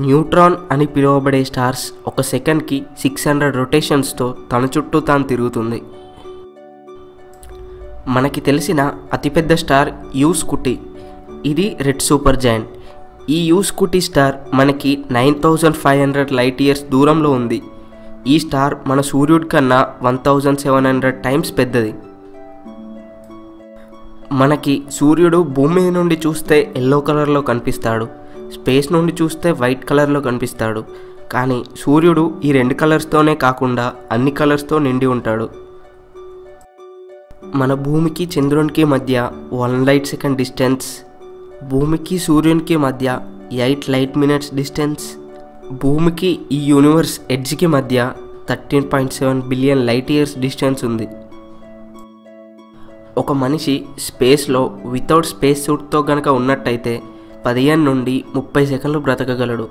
Neutron అని పిలువబడే stars ఒక సెకండ్కి 600 రొటేషన్స్తో తన చుట్టూ తాను తిరుగుతుంది. మనకి తెలిసిన అతిపెద్ద స్టార్ యూ స్కూటీ. ఇది రెడ్ సూపర్ జైంట్. ఈ యూ స్కూటీ స్టార్ మనకి 9500 లైట్ ఇయర్స్ దూరంలో ఉంది. ఈ స్టార్ మన సూర్యుడి కన్నా 1700 టైమ్స్ పెద్దది. మనకి సూర్యుడు భూమి మీద నుండి చూస్తే ఎల్లో కలర్లో కనిపిస్తాడు, స్పేస్ నుండి చూస్తే వైట్ కలర్లో కనిపిస్తాడు. కానీ సూర్యుడు ఈ 2 కలర్స్తోనే కాకుండా అన్ని కలర్స్తో నిండి ఉంటాడు. మన భూమికి చంద్రునికి మధ్య 1 లైట్ సెకండ్ డిస్టెన్స్, భూమికి సూర్యునికి మధ్య 8 లైట్ మినిట్స్ డిస్టెన్స్, భూమికి ఈ యూనివర్స్ ఎడ్జ్కి మధ్య 13.7 బిలియన్ లైట్ ఇయర్స్ డిస్టెన్స్ ఉంది. ఒక మనిషి స్పేస్లో వితౌట్ స్పేస్ సూట్తో గనక ఉన్నట్టయితే 15 నుండి 30 సెకండ్లు బ్రతకగలడు.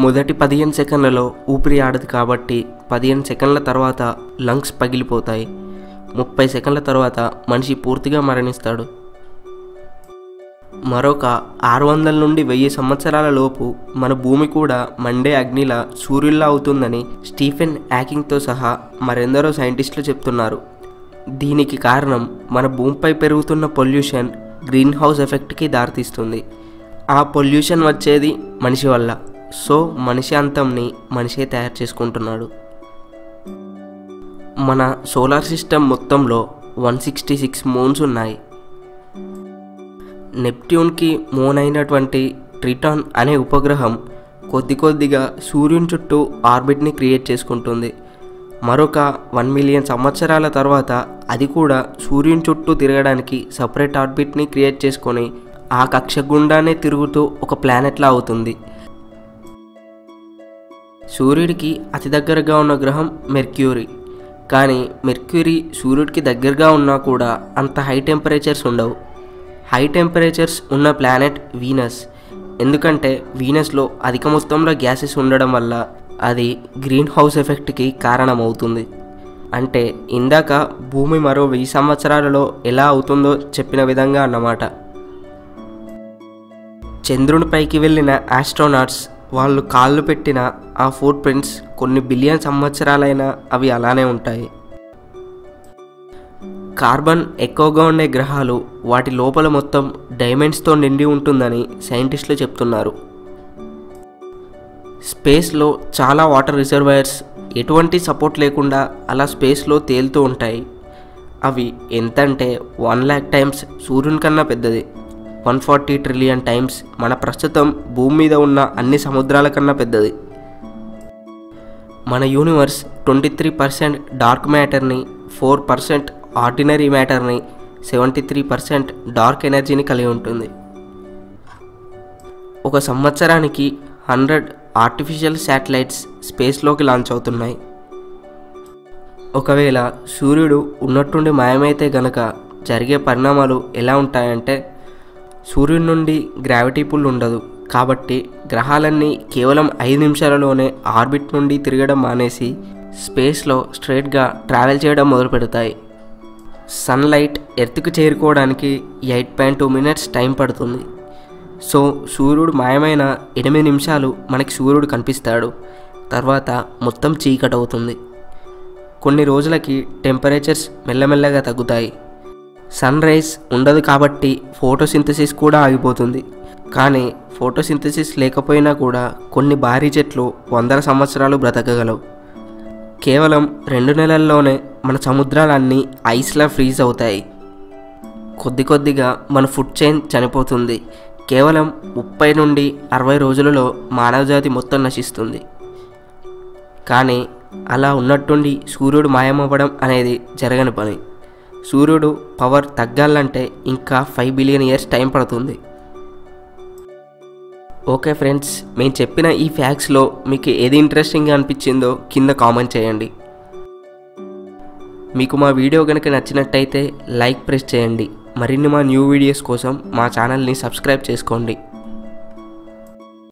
మొదటి 15 సెకండ్లలో ఊపిరి ఆడదు కాబట్టి 15 సెకండ్ల తర్వాత లంగ్స్ పగిలిపోతాయి. 30 సెకండ్ల తర్వాత మనిషి పూర్తిగా మరణిస్తాడు. మరొక 600 నుండి 1000 సంవత్సరాల లోపు మన భూమి కూడా మండే అగ్నిలా సూర్యుల్లా అవుతుందని స్టీఫెన్ హాకింగ్తో సహా మరెందరో సైంటిస్టులు చెప్తున్నారు. దీనికి కారణం మన భూమిపై పెరుగుతున్న పొల్యూషన్ గ్రీన్ హౌస్ ఎఫెక్ట్కి దారితీస్తుంది. ఆ పొల్యూషన్ వచ్చేది మనిషి వల్ల. సో మనిషి అంతంని మనిషే తయారు చేసుకుంటున్నాడు. మన సోలార్ సిస్టమ్ మొత్తంలో 166 మూన్స్ ఉన్నాయి. నెప్ట్యూన్కి మూన్ అయినటువంటి ట్రిటాన్ అనే ఉపగ్రహం కొద్దిగా సూర్యుని చుట్టూ ఆర్బిట్ని క్రియేట్ చేసుకుంటుంది. మరొక 1 మిలియన్ సంవత్సరాల తర్వాత అది కూడా సూర్యుని చుట్టూ తిరగడానికి సపరేట్ ఆర్బిట్ని క్రియేట్ చేసుకొని ఆ కక్ష గుండానే తిరుగుతూ ఒక ప్లానెట్లా అవుతుంది. సూర్యుడికి అతి దగ్గరగా ఉన్న గ్రహం మెర్క్యూరీ. కానీ మెర్క్యూరీ సూర్యుడికి దగ్గరగా ఉన్నా కూడా అంత హై టెంపరేచర్స్ ఉండవు. హై టెంపరేచర్స్ ఉన్న ప్లానెట్ వీనస్. ఎందుకంటే వీనస్లో అధిక మొత్తంలో గ్యాసెస్ ఉండడం వల్ల అది గ్రీన్ హౌస్ ఎఫెక్ట్కి కారణమవుతుంది. అంటే ఇందాక భూమి మరో 1000 సంవత్సరాలలో ఎలా అవుతుందో చెప్పిన విధంగా అన్నమాట. చంద్రునిపైకి వెళ్ళిన ఆస్ట్రోనాట్స్ వాళ్ళు కాళ్ళు పెట్టిన ఆ ఫుట్ ప్రింట్స్ కొన్ని బిలియన్ సంవత్సరాలైనా అవి అలానే ఉంటాయి. కార్బన్ ఎక్కువగా ఉండే గ్రహాలు వాటి లోపల మొత్తం డైమండ్స్తో నిండి ఉంటుందని సైంటిస్టులు చెప్తున్నారు. స్పేస్లో చాలా వాటర్ రిజర్వాయర్స్ ఎటువంటి సపోర్ట్ లేకుండా అలా స్పేస్లో తేలుతూ ఉంటాయి. అవి ఎంతంటే 1 lakh టైమ్స్ సూర్యుని కన్నా పెద్దది. 140 ట్రిలియన్ టైమ్స్ మన ప్రస్తుతం భూమి మీద ఉన్న అన్ని సముద్రాల కన్నా పెద్దది. మన యూనివర్స్ 23% డార్క్ మ్యాటర్ని, 4% ఆర్డినరీ మ్యాటర్ని, 73% డార్క్ ఎనర్జీని కలిగి ఉంటుంది. ఒక సంవత్సరానికి 100 ఆర్టిఫిషియల్ శాటిలైట్స్ స్పేస్లోకి లాంచ్ అవుతున్నాయి. ఒకవేళ సూర్యుడు ఉన్నట్టుండి మాయమైతే గనక జరిగే పరిణామాలు ఎలా ఉంటాయంటే, సూర్యుడి నుండి గ్రావిటీ పుల్ ఉండదు కాబట్టి గ్రహాలన్నీ కేవలం 5 నిమిషాలలోనే ఆర్బిట్ నుండి తిరగడం మానేసి స్పేస్లో స్ట్రైట్గా ట్రావెల్ చేయడం మొదలు పెడతాయి. సన్లైట్ ఎర్త్కు చేరుకోవడానికి 8.2 మినిట్స్ టైం పడుతుంది. సో సూర్యుడు మాయమైన 8 నిమిషాలు మనకి సూర్యుడు కనిపిస్తాడు. తర్వాత మొత్తం చీకటి అవుతుంది. కొన్ని రోజులకి టెంపరేచర్స్ మెల్లమెల్లగా తగ్గుతాయి. సన్ రైజ్ ఉండదు కాబట్టి ఫోటోసింథసిస్ కూడా ఆగిపోతుంది. కానీ ఫోటోసింథసిస్ లేకపోయినా కూడా కొన్ని భారీ చెట్లు 100 సంవత్సరాలు బ్రతకగలవు. కేవలం 2 నెలల్లోనే మన సముద్రాలన్నీ ఐస్లా ఫ్రీజ్ అవుతాయి. కొద్దిగా మన ఫుడ్ చైన్ చనిపోతుంది. కేవలం 30 నుండి 60 రోజులలో మానవజాతి మొత్తం నశిస్తుంది. కానీ అలా ఉన్నట్టుండి సూర్యుడు మాయమవ్వడం అనేది జరగని పని. సూర్యుడు పవర్ తగ్గాలంటే ఇంకా 5 బిలియన్ ఇయర్స్ టైం పడుతుంది. ఓకే ఫ్రెండ్స్, మేము చెప్పిన ఈ ఫ్యాక్ట్స్లో మీకు ఏది ఇంట్రెస్టింగ్గా అనిపించిందో కింద కామెంట్ చేయండి. మీకు మా వీడియో కనుక నచ్చినట్టయితే లైక్ ప్రెస్ చేయండి. మరిన్ని మా న్యూ వీడియోస్ కోసం మా ఛానల్ని సబ్స్క్రైబ్ చేసుకోండి.